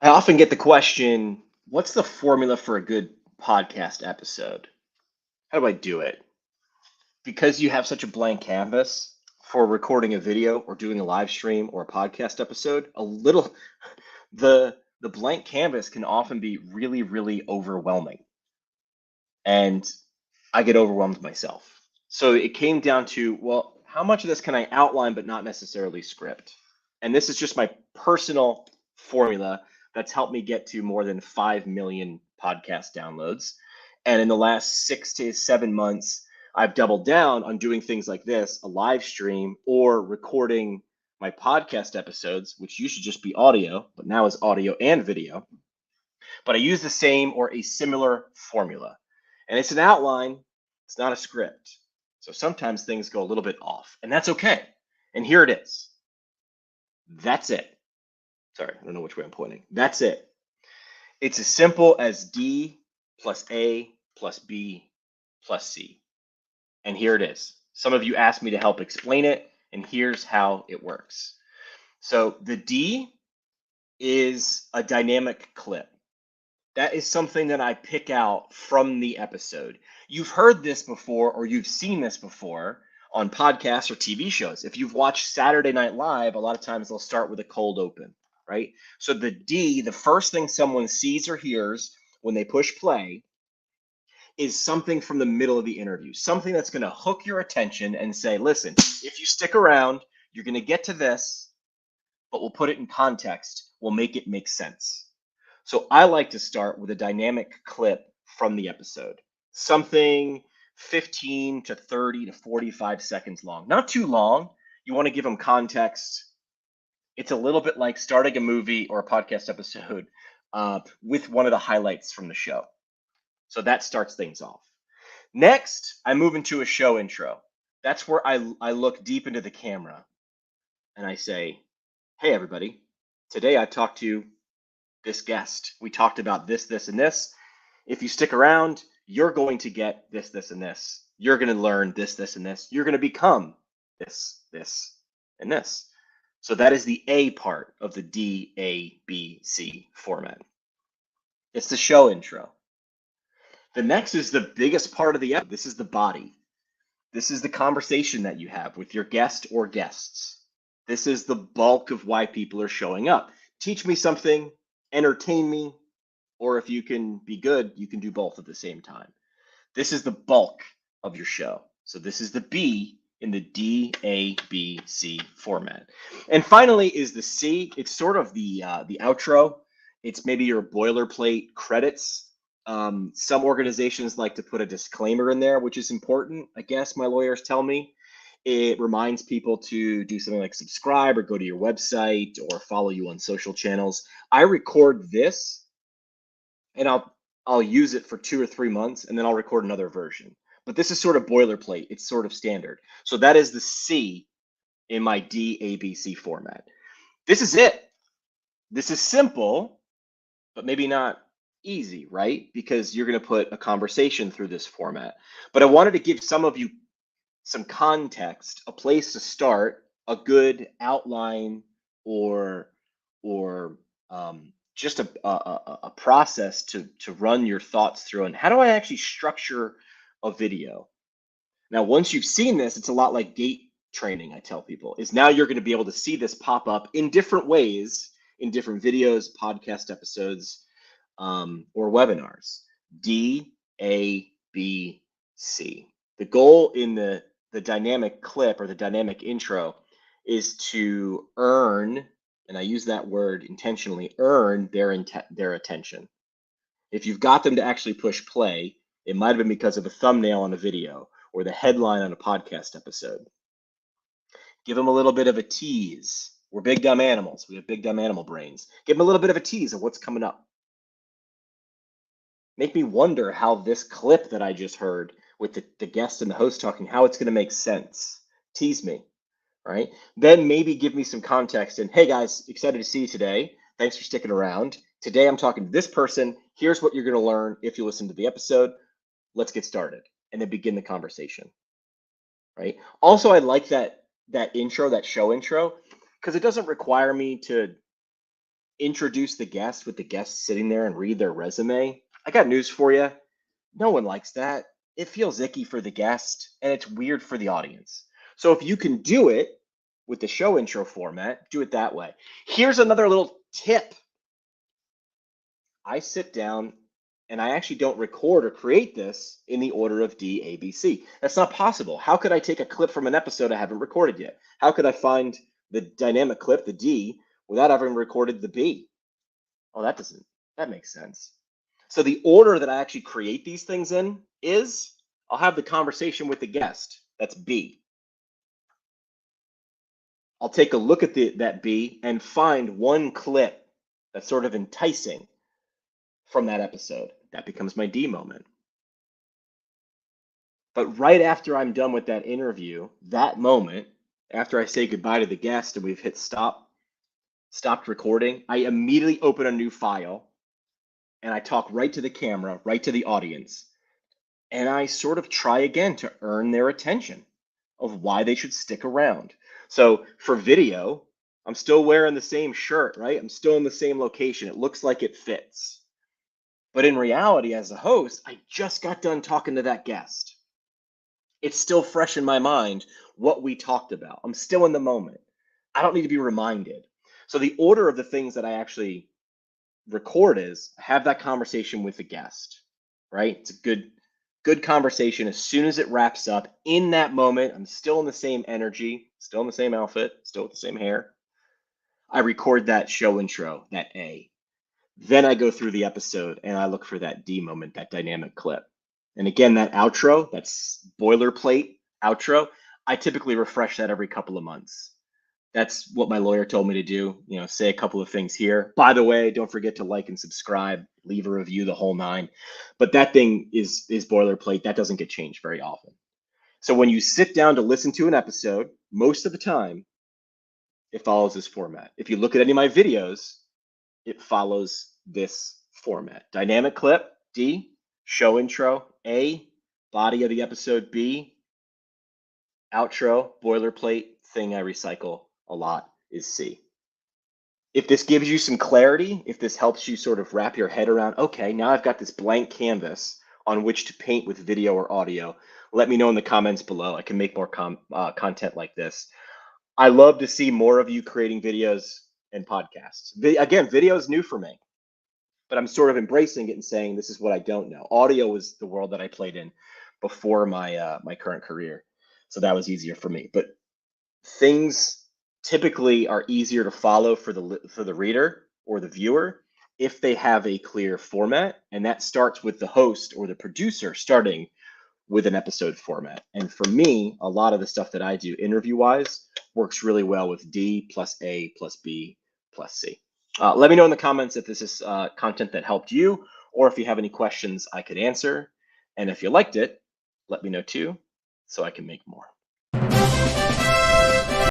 I often get the question, what's the formula for a good podcast episode? How do I do it? Because you have such a blank canvas for recording a video or doing a live stream or a podcast episode, the blank canvas can often be really, really overwhelming. And I get overwhelmed myself. So it came down to, well, how much of this can I outline but not necessarily script? And this is just my personal formula that's helped me get to more than 5 million podcast downloads. And in the last 6 to 7 months, I've doubled down on doing things like this, a live stream or recording my podcast episodes, which used to just be audio, but now is audio and video. But I use the same or a similar formula. And it's an outline, it's not a script. So sometimes things go a little bit off, and that's okay. And here it is. That's it. Sorry, I don't know which way I'm pointing. That's it. It's as simple as D plus A plus B plus C. And here it is. Some of you asked me to help explain it, and here's how it works. So the D is a dynamic clip. That is something that I pick out from the episode. You've heard this before or you've seen this before on podcasts or TV shows. If you've watched Saturday Night Live, a lot of times they'll start with a cold open, right? So the D, the first thing someone sees or hears when they push play is something from the middle of the interview, something that's going to hook your attention and say, listen, if you stick around, you're going to get to this, but we'll put it in context. We'll make it make sense. So I like to start with a dynamic clip from the episode, something 15 to 30 to 45 seconds long, not too long. You want to give them context. It's a little bit like starting a movie or a podcast episode with one of the highlights from the show. So that starts things off. Next, I move into a show intro. That's where I look deep into the camera and I say, hey, everybody, today I talked to this guest. We talked about this, this, and this. If you stick around, you're going to get this, this, and this. You're going to learn this, this, and this. You're going to become this, this, and this. So that is the A part of the DABC format. It's the show intro. The next is the biggest part of the episode. This is the body. This is the conversation that you have with your guest or guests. This is the bulk of why people are showing up. Teach me something, entertain me, or if you can be good, you can do both at the same time. This is the bulk of your show. So this is the B in the DABC format. And finally is the C. It's sort of the outro. It's maybe your boilerplate credits. Some organizations like to put a disclaimer in there, which is important, I guess my lawyers tell me. It reminds people to do something like subscribe or go to your website or follow you on social channels. I record this and I'll use it for 2 or 3 months and then I'll record another version. But this is sort of boilerplate. It's sort of standard. So that is the C in my DABC format. This is it. This is simple, but maybe not easy, right? Because you're going to put a conversation through this format. But I wanted to give some of you some context, a place to start, a good outline, or just a process to run your thoughts through. And how do I actually structure a video? Now, once you've seen this, it's a lot like gate training. I tell people is now you're going to be able to see this pop up in different ways in different videos, podcast episodes, or webinars. D A B C. The goal in the dynamic clip or the dynamic intro is to earn, and I use that word intentionally, earn their attention. If you've got them to actually push play, it might have been because of a thumbnail on a video or the headline on a podcast episode. Give them a little bit of a tease. We're big dumb animals. We have big dumb animal brains. Give them a little bit of a tease of what's coming up. Make me wonder how this clip that I just heard with the guest and the host talking, how it's going to make sense. Tease me, right? Then maybe give me some context and, hey guys, excited to see you today. Thanks for sticking around. Today I'm talking to this person. Here's what you're going to learn if you listen to the episode. Let's get started. And then begin the conversation, right? Also, I like that intro, that show intro, because it doesn't require me to introduce the guest with the guest sitting there and read their resume, I got news for you. No one likes that. It feels icky for the guest and it's weird for the audience. So if you can do it with the show intro format, do it that way. Here's another little tip. I sit down and I actually don't record or create this in the order of D, A, B, C. That's not possible. How could I take a clip from an episode I haven't recorded yet? How could I find the dynamic clip, the D, without having recorded the B? Oh, that makes sense. So the order that I actually create these things in is I'll have the conversation with the guest. That's B. I'll take a look at that B and find one clip that's sort of enticing from that episode. That becomes my D moment. But right after I'm done with that interview, that moment, after I say goodbye to the guest and we've hit stopped recording, I immediately open a new file and I talk right to the camera, right to the audience. And I sort of try again to earn their attention of why they should stick around. So for video, I'm still wearing the same shirt, right? I'm still in the same location. It looks like it fits. But in reality, as a host, I just got done talking to that guest. It's still fresh in my mind what we talked about. I'm still in the moment. I don't need to be reminded. So the order of the things that I actually record is have that conversation with the guest, right? It's a good conversation. As soon as it wraps up, in that moment, I'm still in the same energy, still in the same outfit, still with the same hair. I record that show intro, that A. Then I go through the episode and I look for that D moment, that dynamic clip. And again, that outro, that's boilerplate outro, I typically refresh that every couple of months. That's what my lawyer told me to do. Say a couple of things here. By the way, don't forget to like and subscribe, leave a review, the whole nine. But that thing is boilerplate. That doesn't get changed very often. So when you sit down to listen to an episode, most of the time, it follows this format. If you look at any of my videos, it follows this format. Dynamic clip, D, show intro, A, body of the episode, B, outro, boilerplate, thing I recycle a lot is C. If this gives you some clarity, if this helps you sort of wrap your head around, okay, now I've got this blank canvas on which to paint with video or audio, let me know in the comments below. I can make more content like this. I love to see more of you creating videos and podcasts. Again, video is new for me, but I'm sort of embracing it and saying this is what I don't know. Audio was the world that I played in before my current career, so that was easier for me. But things typically are easier to follow for the reader or the viewer if they have a clear format, and that starts with the host or the producer starting with an episode format. And for me, a lot of the stuff that I do interview-wise works really well with D plus A plus B plus C. Let me know in the comments if this is content that helped you, or if you have any questions I could answer. And if you liked it, let me know too, so I can make more.